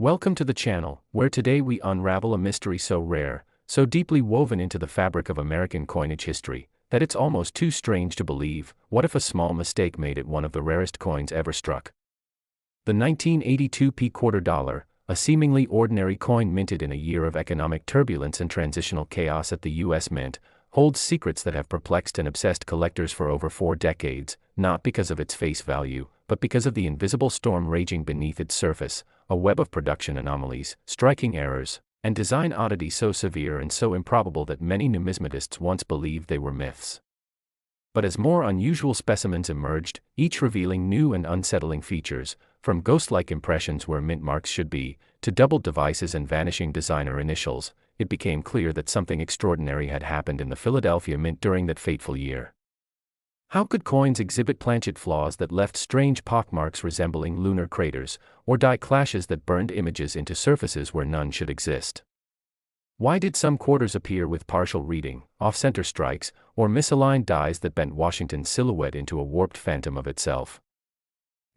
Welcome to the channel, where today we unravel a mystery so rare, so deeply woven into the fabric of American coinage history, that it's almost too strange to believe. What if a small mistake made it one of the rarest coins ever struck? The 1982 quarter dollar, a seemingly ordinary coin minted in a year of economic turbulence and transitional chaos at the U.S. Mint, holds secrets that have perplexed and obsessed collectors for over 4 decades, not because of its face value, but because of the invisible storm raging beneath its surface, a web of production anomalies, striking errors, and design oddities so severe and so improbable that many numismatists once believed they were myths. But as more unusual specimens emerged, each revealing new and unsettling features, from ghost-like impressions where mint marks should be, to doubled devices and vanishing designer initials, it became clear that something extraordinary had happened in the Philadelphia Mint during that fateful year. How could coins exhibit planchet flaws that left strange pockmarks resembling lunar craters, or die clashes that burned images into surfaces where none should exist? Why did some quarters appear with partial reading, off-center strikes, or misaligned dies that bent Washington's silhouette into a warped phantom of itself?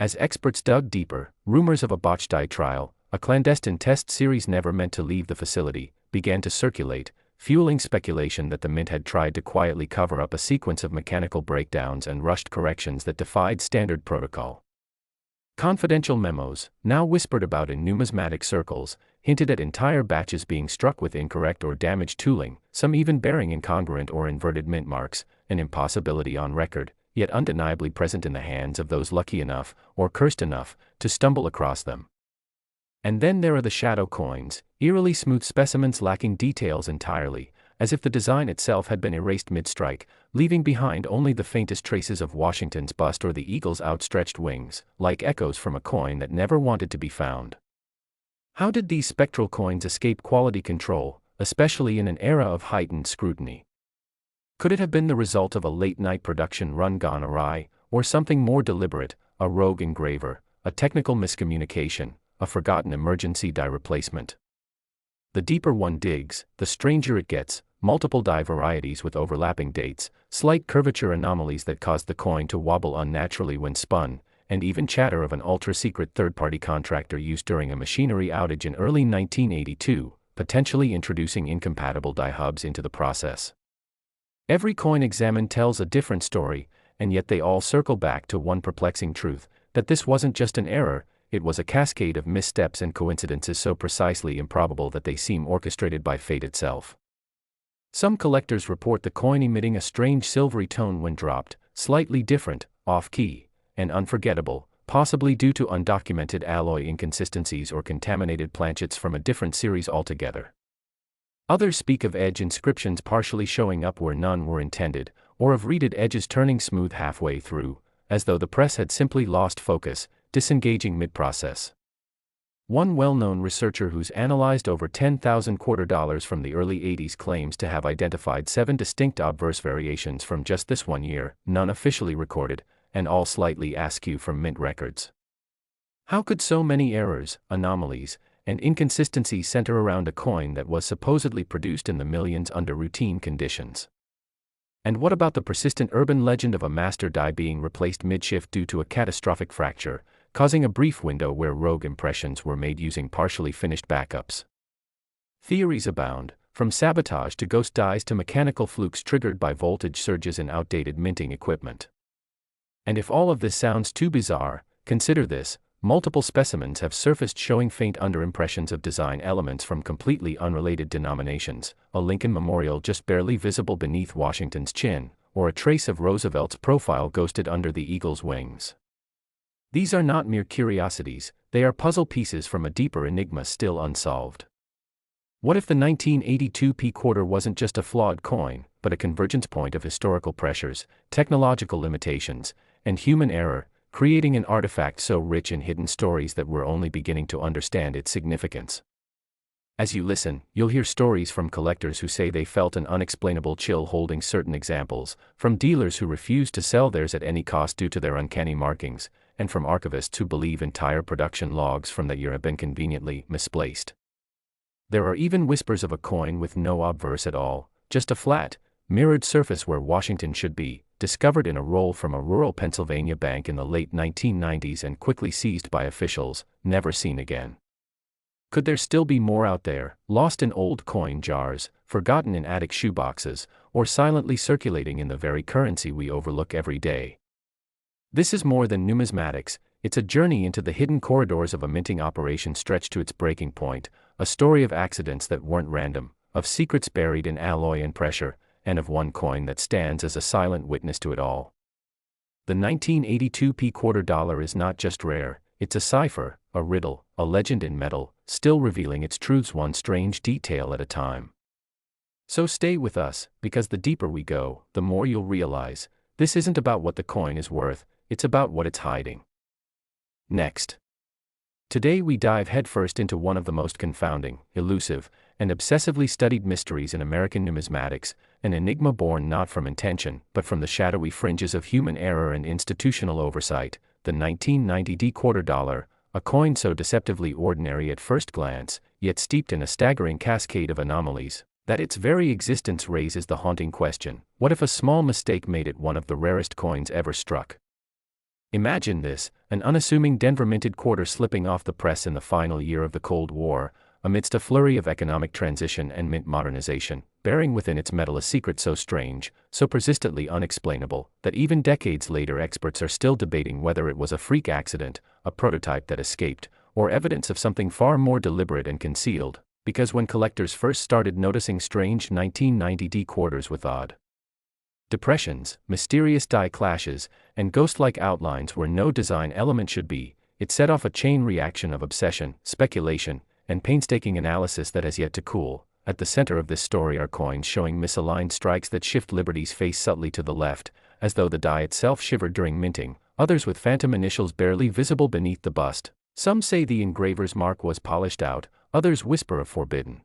As experts dug deeper, rumors of a botched die trial, a clandestine test series never meant to leave the facility, began to circulate, fueling speculation that the Mint had tried to quietly cover up a sequence of mechanical breakdowns and rushed corrections that defied standard protocol. Confidential memos, now whispered about in numismatic circles, hinted at entire batches being struck with incorrect or damaged tooling, some even bearing incongruent or inverted mint marks, an impossibility on record, yet undeniably present in the hands of those lucky enough, or cursed enough, to stumble across them. And then there are the shadow coins, eerily smooth specimens lacking details entirely, as if the design itself had been erased mid-strike, leaving behind only the faintest traces of Washington's bust or the eagle's outstretched wings, like echoes from a coin that never wanted to be found. How did these spectral coins escape quality control, especially in an era of heightened scrutiny? Could it have been the result of a late-night production run gone awry, or something more deliberate, a rogue engraver, a technical miscommunication, a forgotten emergency die replacement? The deeper one digs, the stranger it gets: multiple die varieties with overlapping dates, slight curvature anomalies that caused the coin to wobble unnaturally when spun, and even chatter of an ultra-secret third-party contractor used during a machinery outage in early 1982, potentially introducing incompatible die hubs into the process. Every coin examined tells a different story, and yet they all circle back to one perplexing truth: that this wasn't just an error, it was a cascade of missteps and coincidences so precisely improbable that they seem orchestrated by fate itself. Some collectors report the coin emitting a strange silvery tone when dropped, slightly different, off-key, and unforgettable, possibly due to undocumented alloy inconsistencies or contaminated planchets from a different series altogether. Others speak of edge inscriptions partially showing up where none were intended, or of reeded edges turning smooth halfway through, as though the press had simply lost focus, disengaging mid-process. One well-known researcher who's analyzed over 10,000 quarter dollars from the early 80s claims to have identified 7 distinct obverse variations from just this one year, none officially recorded, and all slightly askew from mint records. How could so many errors, anomalies, and inconsistencies center around a coin that was supposedly produced in the millions under routine conditions? And what about the persistent urban legend of a master die being replaced mid-shift due to a catastrophic fracture, causing a brief window where rogue impressions were made using partially finished backups? Theories abound, from sabotage to ghost dies to mechanical flukes triggered by voltage surges in outdated minting equipment. And if all of this sounds too bizarre, consider this: multiple specimens have surfaced showing faint underimpressions of design elements from completely unrelated denominations, a Lincoln memorial just barely visible beneath Washington's chin, or a trace of Roosevelt's profile ghosted under the eagle's wings. These are not mere curiosities, they are puzzle pieces from a deeper enigma still unsolved. What if the 1982 quarter wasn't just a flawed coin, but a convergence point of historical pressures, technological limitations, and human error, creating an artifact so rich in hidden stories that we're only beginning to understand its significance? As you listen, you'll hear stories from collectors who say they felt an unexplainable chill holding certain examples, from dealers who refused to sell theirs at any cost due to their uncanny markings, and from archivists who believe entire production logs from that year have been conveniently misplaced. There are even whispers of a coin with no obverse at all, just a flat, mirrored surface where Washington should be, discovered in a roll from a rural Pennsylvania bank in the late 1990s and quickly seized by officials, never seen again. Could there still be more out there, lost in old coin jars, forgotten in attic shoeboxes, or silently circulating in the very currency we overlook every day? This is more than numismatics, it's a journey into the hidden corridors of a minting operation stretched to its breaking point, a story of accidents that weren't random, of secrets buried in alloy and pressure, and of one coin that stands as a silent witness to it all. The 1982p quarter dollar is not just rare, it's a cipher, a riddle, a legend in metal, still revealing its truths one strange detail at a time. So stay with us, because the deeper we go, the more you'll realize, this isn't about what the coin is worth, it's about what it's hiding. Next. Today we dive headfirst into one of the most confounding, elusive, and obsessively studied mysteries in American numismatics, an enigma born not from intention, but from the shadowy fringes of human error and institutional oversight, the 1990 quarter dollar, a coin so deceptively ordinary at first glance, yet steeped in a staggering cascade of anomalies, that its very existence raises the haunting question, what if a small mistake made it one of the rarest coins ever struck? Imagine this, an unassuming Denver minted quarter slipping off the press in the final year of the Cold War, amidst a flurry of economic transition and mint modernization, bearing within its metal a secret so strange, so persistently unexplainable, that even decades later experts are still debating whether it was a freak accident, a prototype that escaped, or evidence of something far more deliberate and concealed, because when collectors first started noticing strange 1990 quarters with odd depressions, mysterious die clashes, and ghost-like outlines where no design element should be, it set off a chain reaction of obsession, speculation, and painstaking analysis that has yet to cool. At the center of this story are coins showing misaligned strikes that shift Liberty's face subtly to the left, as though the die itself shivered during minting, others with phantom initials barely visible beneath the bust. Some say the engraver's mark was polished out, others whisper of forbidden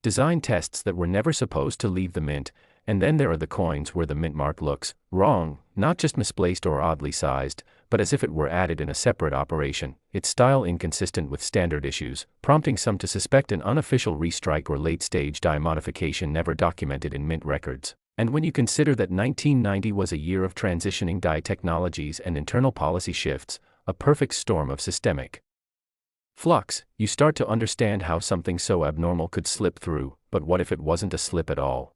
design tests that were never supposed to leave the mint. And then there are the coins where the mint mark looks wrong, not just misplaced or oddly sized, but as if it were added in a separate operation, its style inconsistent with standard issues, prompting some to suspect an unofficial restrike or late-stage die modification never documented in mint records. And when you consider that 1990 was a year of transitioning die technologies and internal policy shifts, a perfect storm of systemic flux, you start to understand how something so abnormal could slip through. But what if it wasn't a slip at all?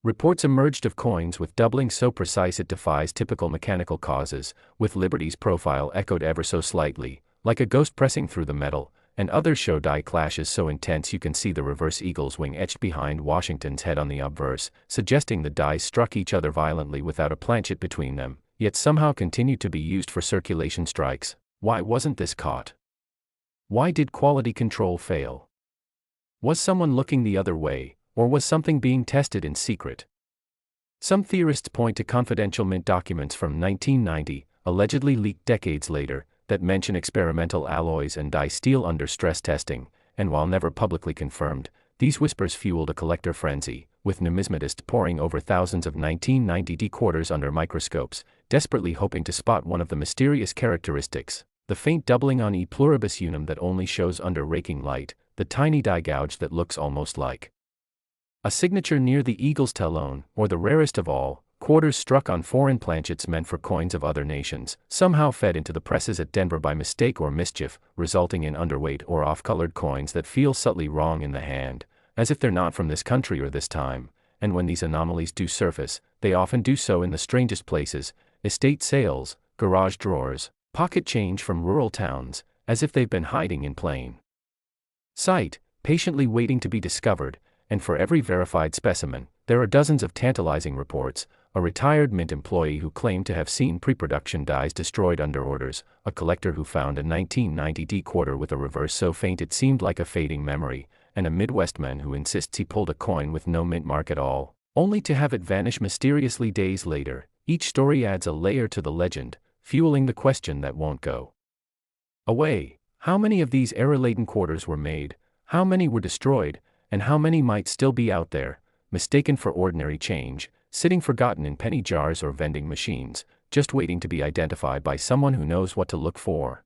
Reports emerged of coins with doubling so precise it defies typical mechanical causes, with Liberty's profile echoed ever so slightly, like a ghost pressing through the metal, and others show die clashes so intense you can see the reverse eagle's wing etched behind Washington's head on the obverse, suggesting the dies struck each other violently without a planchet between them, yet somehow continued to be used for circulation strikes. Why wasn't this caught? Why did quality control fail? Was someone looking the other way? Or was something being tested in secret? Some theorists point to confidential mint documents from 1990, allegedly leaked decades later, that mention experimental alloys and die steel under stress testing, and while never publicly confirmed, these whispers fueled a collector frenzy, with numismatists poring over thousands of 1990 quarters under microscopes, desperately hoping to spot one of the mysterious characteristics, the faint doubling on e pluribus unum that only shows under raking light, the tiny die gouge that looks almost like a signature near the eagle's talon, or the rarest of all, quarters struck on foreign planchets meant for coins of other nations, somehow fed into the presses at Denver by mistake or mischief, resulting in underweight or off-colored coins that feel subtly wrong in the hand, as if they're not from this country or this time. And when these anomalies do surface, they often do so in the strangest places: estate sales, garage drawers, pocket change from rural towns, as if they've been hiding in plain sight, patiently waiting to be discovered. And for every verified specimen, there are dozens of tantalizing reports: a retired mint employee who claimed to have seen pre-production dies destroyed under orders, a collector who found a 1990 quarter with a reverse so faint it seemed like a fading memory, and a Midwestman who insists he pulled a coin with no mint mark at all, only to have it vanish mysteriously days later. Each story adds a layer to the legend, fueling the question that won't go away. How many of these error-laden quarters were made? How many were destroyed? And how many might still be out there, mistaken for ordinary change, sitting forgotten in penny jars or vending machines, just waiting to be identified by someone who knows what to look for?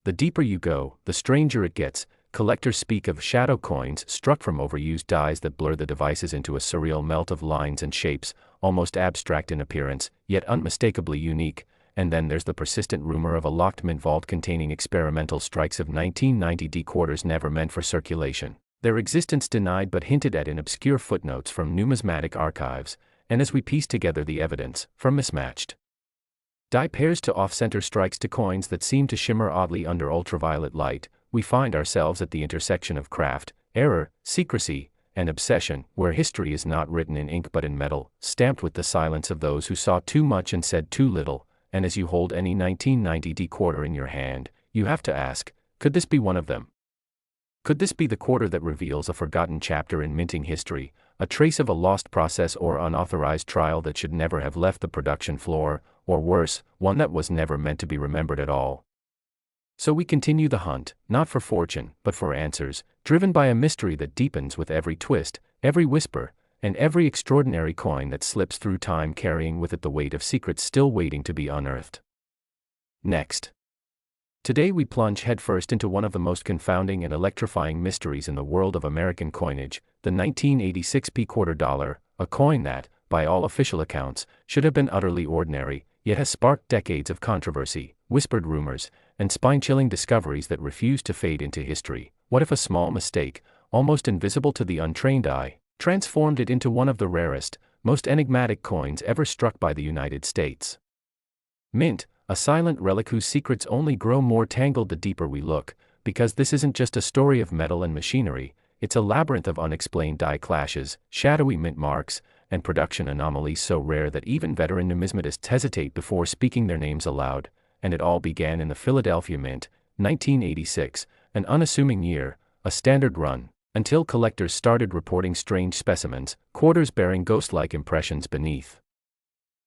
The deeper you go, the stranger it gets. Collectors speak of shadow coins struck from overused dies that blur the devices into a surreal melt of lines and shapes, almost abstract in appearance, yet unmistakably unique, and then there's the persistent rumor of a locked mint vault containing experimental strikes of 1990 quarters never meant for circulation, their existence denied but hinted at in obscure footnotes from numismatic archives, and as we piece together the evidence, from mismatched die pairs to off-center strikes to coins that seem to shimmer oddly under ultraviolet light, we find ourselves at the intersection of craft, error, secrecy, and obsession, where history is not written in ink but in metal, stamped with the silence of those who saw too much and said too little. And as you hold any 1990 quarter in your hand, you have to ask, could this be one of them? Could this be the quarter that reveals a forgotten chapter in minting history, a trace of a lost process or unauthorized trial that should never have left the production floor, or worse, one that was never meant to be remembered at all? So we continue the hunt, not for fortune, but for answers, driven by a mystery that deepens with every twist, every whisper, and every extraordinary coin that slips through time carrying with it the weight of secrets still waiting to be unearthed. Next. Today we plunge headfirst into one of the most confounding and electrifying mysteries in the world of American coinage, the 1986 quarter dollar, a coin that, by all official accounts, should have been utterly ordinary, yet has sparked decades of controversy, whispered rumors, and spine-chilling discoveries that refuse to fade into history. What if a small mistake, almost invisible to the untrained eye, transformed it into one of the rarest, most enigmatic coins ever struck by the United States? Mint, a silent relic whose secrets only grow more tangled the deeper we look, because this isn't just a story of metal and machinery, it's a labyrinth of unexplained die clashes, shadowy mint marks, and production anomalies so rare that even veteran numismatists hesitate before speaking their names aloud. And it all began in the Philadelphia Mint, 1986, an unassuming year, a standard run, until collectors started reporting strange specimens, quarters bearing ghost-like impressions beneath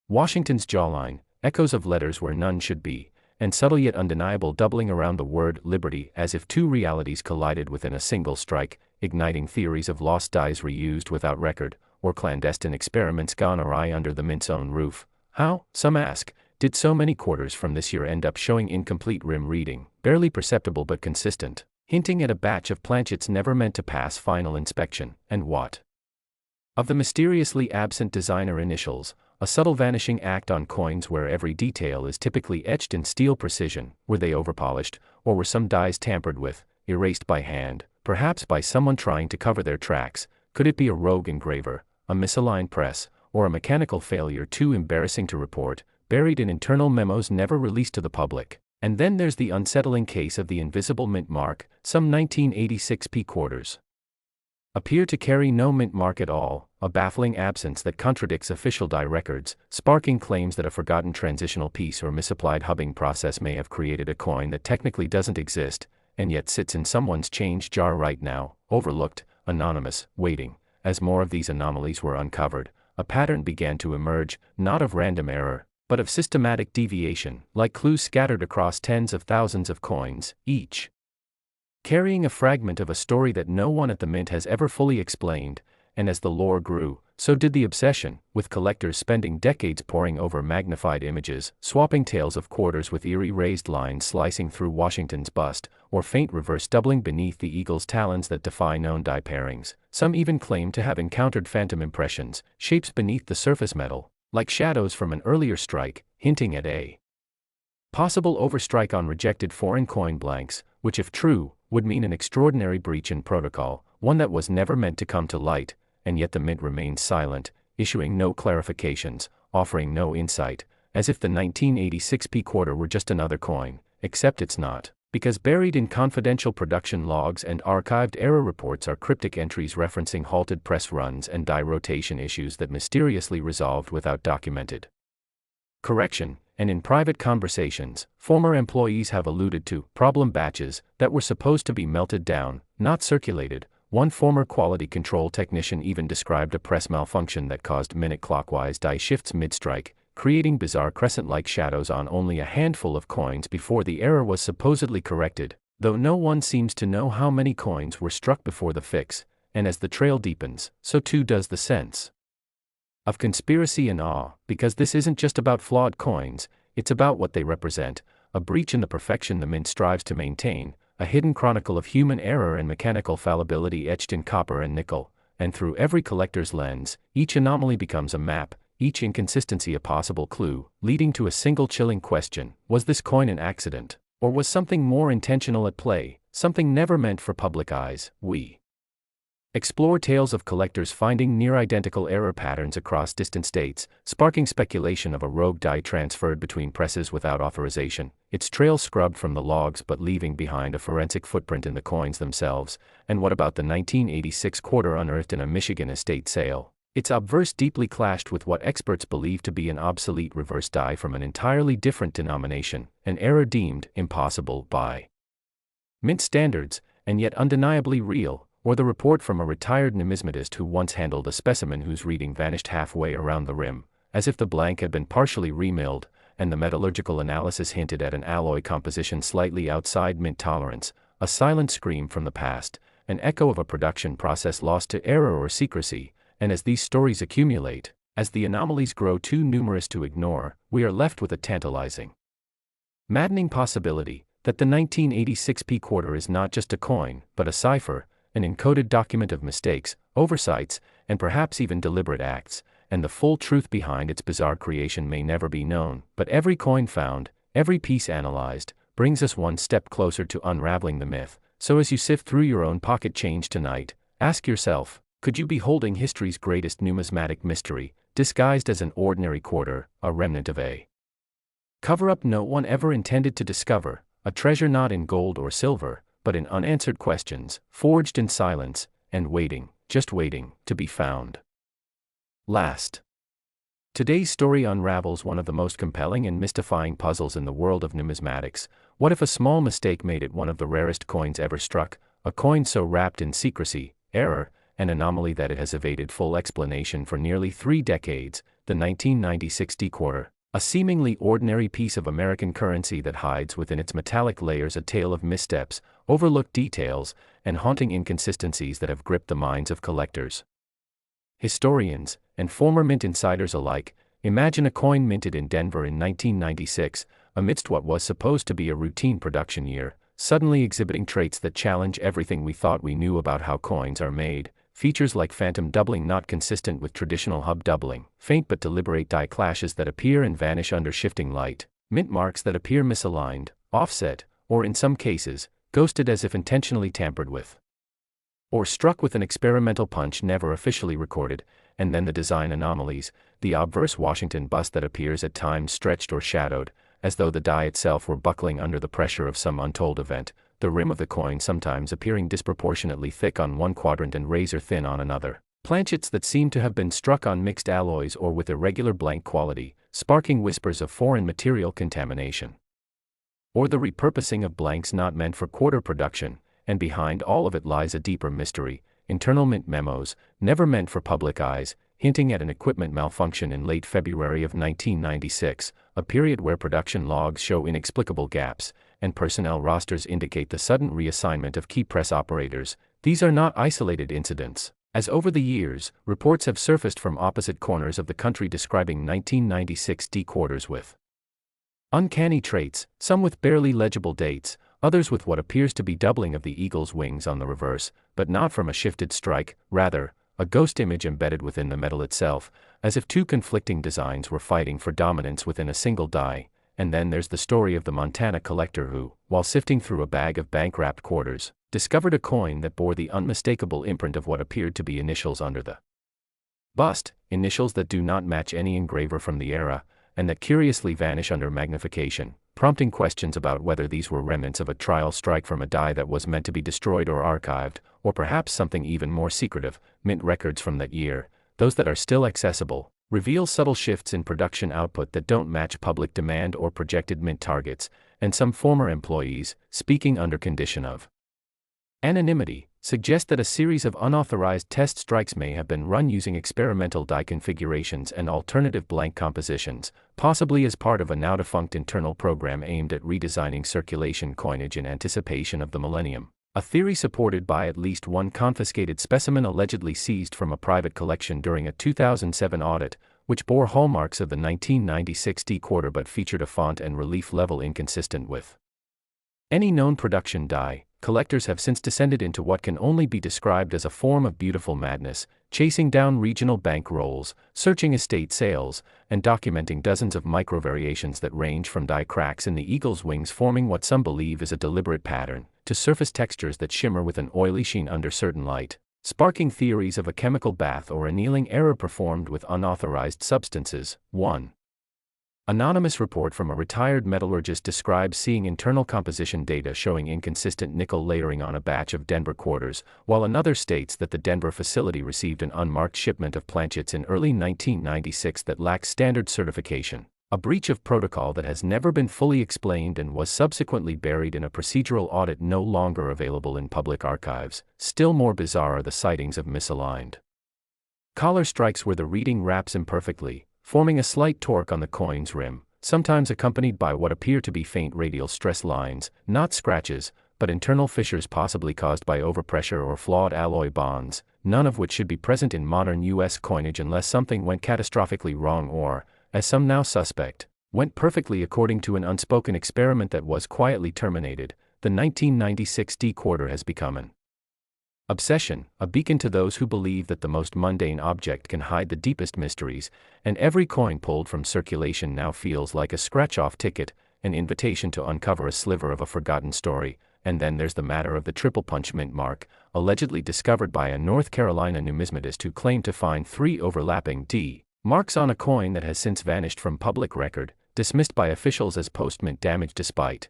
Washington's jawline, echoes of letters where none should be, and subtle yet undeniable doubling around the word liberty as if two realities collided within a single strike, igniting theories of lost dies reused without record, or clandestine experiments gone awry under the Mint's own roof. How, some ask, did so many quarters from this year end up showing incomplete rim reading, barely perceptible but consistent, hinting at a batch of planchets never meant to pass final inspection? And what of the mysteriously absent designer initials, a subtle vanishing act on coins where every detail is typically etched in steel precision? Were they overpolished, or were some dies tampered with, erased by hand, perhaps by someone trying to cover their tracks? Could it be a rogue engraver, a misaligned press, or a mechanical failure too embarrassing to report, buried in internal memos never released to the public? And then there's the unsettling case of the invisible mint mark. Some 1986 quarters appear to carry no mint mark at all, a baffling absence that contradicts official die records, sparking claims that a forgotten transitional piece or misapplied hubbing process may have created a coin that technically doesn't exist, and yet sits in someone's change jar right now, overlooked, anonymous, waiting. As more of these anomalies were uncovered, a pattern began to emerge, not of random error, but of systematic deviation, like clues scattered across tens of thousands of coins, each carrying a fragment of a story that no one at the Mint has ever fully explained. And as the lore grew, so did the obsession, with collectors spending decades poring over magnified images, swapping tales of quarters with eerie raised lines slicing through Washington's bust, or faint reverse doubling beneath the eagle's talons that defy known die pairings. Some even claim to have encountered phantom impressions, shapes beneath the surface metal, like shadows from an earlier strike, hinting at a possible overstrike on rejected foreign coin blanks, which if true, would mean an extraordinary breach in protocol, one that was never meant to come to light. And yet the Mint remains silent, issuing no clarifications, offering no insight, as if the 1986 quarter were just another coin, except it's not, because buried in confidential production logs and archived error reports are cryptic entries referencing halted press runs and die rotation issues that mysteriously resolved without documented correction. And in private conversations, former employees have alluded to problem batches that were supposed to be melted down, not circulated. One former quality control technician even described a press malfunction that caused minute-clockwise die shifts mid-strike, creating bizarre crescent-like shadows on only a handful of coins before the error was supposedly corrected, though no one seems to know how many coins were struck before the fix. And as the trail deepens, so too does the sense of conspiracy and awe, because this isn't just about flawed coins, it's about what they represent, a breach in the perfection the Mint strives to maintain, a hidden chronicle of human error and mechanical fallibility etched in copper and nickel. And through every collector's lens, each anomaly becomes a map, each inconsistency a possible clue, leading to a single chilling question: was this coin an accident? Or was something more intentional at play, something never meant for public eyes? We explore tales of collectors finding near-identical error patterns across distant states, sparking speculation of a rogue die transferred between presses without authorization, its trail scrubbed from the logs but leaving behind a forensic footprint in the coins themselves. And what about the 1986 quarter unearthed in a Michigan estate sale? Its obverse deeply clashed with what experts believe to be an obsolete reverse die from an entirely different denomination, an error deemed impossible by mint standards, and yet undeniably real. Or the report from a retired numismatist who once handled a specimen whose reading vanished halfway around the rim, as if the blank had been partially remilled, and the metallurgical analysis hinted at an alloy composition slightly outside mint tolerance, a silent scream from the past, an echo of a production process lost to error or secrecy. And as these stories accumulate, as the anomalies grow too numerous to ignore, we are left with a tantalizing, maddening possibility that the 1986 P quarter is not just a coin, but a cipher, an encoded document of mistakes, oversights, and perhaps even deliberate acts, and the full truth behind its bizarre creation may never be known. But every coin found, every piece analyzed, brings us one step closer to unraveling the myth. So as you sift through your own pocket change tonight, ask yourself, could you be holding history's greatest numismatic mystery, disguised as an ordinary quarter, a remnant of a cover-up no one ever intended to discover, a treasure not in gold or silver, but in unanswered questions, forged in silence, and waiting, just waiting, to be found? Last. Today's story unravels one of the most compelling and mystifying puzzles in the world of numismatics. What if a small mistake made it one of the rarest coins ever struck, a coin so wrapped in secrecy, error, and anomaly that it has evaded full explanation for nearly 3 decades, the 1996 D quarter? A seemingly ordinary piece of American currency that hides within its metallic layers a tale of missteps, overlooked details, and haunting inconsistencies that have gripped the minds of collectors, historians, and former mint insiders alike. Imagine a coin minted in Denver in 1996, amidst what was supposed to be a routine production year, suddenly exhibiting traits that challenge everything we thought we knew about how coins are made. Features like phantom doubling not consistent with traditional hub doubling, faint but deliberate die clashes that appear and vanish under shifting light, mint marks that appear misaligned, offset, or in some cases, ghosted as if intentionally tampered with, or struck with an experimental punch never officially recorded. And then the design anomalies, the obverse Washington bust that appears at times stretched or shadowed, as though the die itself were buckling under the pressure of some untold event, the rim of the coin sometimes appearing disproportionately thick on one quadrant and razor-thin on another, planchets that seem to have been struck on mixed alloys or with irregular blank quality, sparking whispers of foreign material contamination, or the repurposing of blanks not meant for quarter production. And behind all of it lies a deeper mystery, internal mint memos, never meant for public eyes, hinting at an equipment malfunction in late February of 1996, a period where production logs show inexplicable gaps, and personnel rosters indicate the sudden reassignment of key press operators. These are not isolated incidents, as over the years, reports have surfaced from opposite corners of the country describing 1996 D quarters with uncanny traits, some with barely legible dates, others with what appears to be doubling of the eagle's wings on the reverse, but not from a shifted strike, rather, a ghost image embedded within the metal itself, as if two conflicting designs were fighting for dominance within a single die. And then there's the story of the Montana collector who, while sifting through a bag of bank-wrapped quarters, discovered a coin that bore the unmistakable imprint of what appeared to be initials under the bust, initials that do not match any engraver from the era, and that curiously vanish under magnification, prompting questions about whether these were remnants of a trial strike from a die that was meant to be destroyed or archived, or perhaps something even more secretive. Mint records from that year, those that are still accessible, reveal subtle shifts in production output that don't match public demand or projected mint targets, and some former employees, speaking under condition of anonymity, suggest that a series of unauthorized test strikes may have been run using experimental die configurations and alternative blank compositions, possibly as part of a now-defunct internal program aimed at redesigning circulation coinage in anticipation of the millennium. A theory supported by at least one confiscated specimen allegedly seized from a private collection during a 2007 audit, which bore hallmarks of the 1996 D quarter but featured a font and relief level inconsistent with any known production die. collectors have since descended into what can only be described as a form of beautiful madness, chasing down regional bank rolls, searching estate sales, and documenting dozens of micro-variations that range from die cracks in the eagle's wings forming what some believe is a deliberate pattern, to surface textures that shimmer with an oily sheen under certain light, sparking theories of a chemical bath or annealing error performed with unauthorized substances. 1. Anonymous report from a retired metallurgist describes seeing internal composition data showing inconsistent nickel layering on a batch of Denver quarters, while another states that the Denver facility received an unmarked shipment of planchets in early 1996 that lacks standard certification, a breach of protocol that has never been fully explained and was subsequently buried in a procedural audit no longer available in public archives. Still more bizarre are the sightings of misaligned collar strikes where the reading wraps imperfectly, forming a slight torque on the coin's rim, sometimes accompanied by what appear to be faint radial stress lines, not scratches, but internal fissures possibly caused by overpressure or flawed alloy bonds, none of which should be present in modern U.S. coinage unless something went catastrophically wrong or, as some now suspect, went perfectly according to an unspoken experiment that was quietly terminated. The 1996 D quarter has become an obsession, a beacon to those who believe that the most mundane object can hide the deepest mysteries, and every coin pulled from circulation now feels like a scratch-off ticket, an invitation to uncover a sliver of a forgotten story. And then there's the matter of the triple punch mint mark, allegedly discovered by a North Carolina numismatist who claimed to find 3 overlapping D marks on a coin that has since vanished from public record, dismissed by officials as post-mint damage despite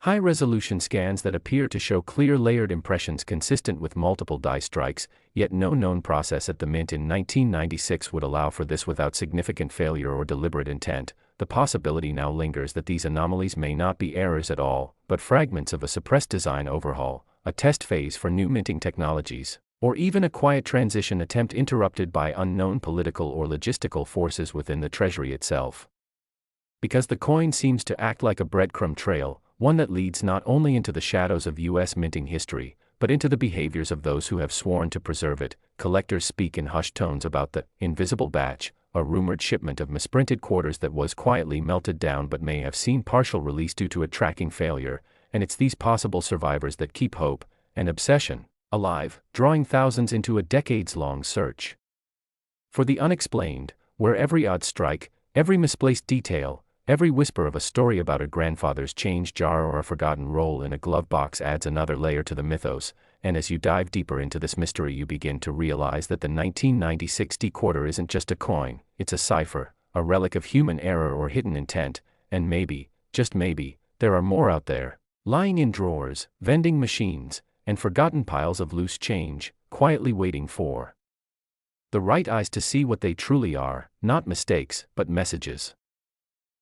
high-resolution scans that appear to show clear layered impressions consistent with multiple die strikes, yet no known process at the mint in 1996 would allow for this without significant failure or deliberate intent. The possibility now lingers that these anomalies may not be errors at all, but fragments of a suppressed design overhaul, a test phase for new minting technologies, or even a quiet transition attempt interrupted by unknown political or logistical forces within the treasury itself. Because the coin seems to act like a breadcrumb trail, one that leads not only into the shadows of U.S. minting history, but into the behaviors of those who have sworn to preserve it. Collectors speak in hushed tones about the invisible batch, a rumored shipment of misprinted quarters that was quietly melted down but may have seen partial release due to a tracking failure, and it's these possible survivors that keep hope, and obsession, alive, drawing thousands into a decades-long search for the unexplained, where every odd strike, every misplaced detail, every whisper of a story about a grandfather's change jar or a forgotten roll in a glove box adds another layer to the mythos, and as you dive deeper into this mystery you begin to realize that the 1996 D quarter isn't just a coin, it's a cipher, a relic of human error or hidden intent, and maybe, just maybe, there are more out there, lying in drawers, vending machines, and forgotten piles of loose change, quietly waiting for the right eyes to see what they truly are, not mistakes, but messages.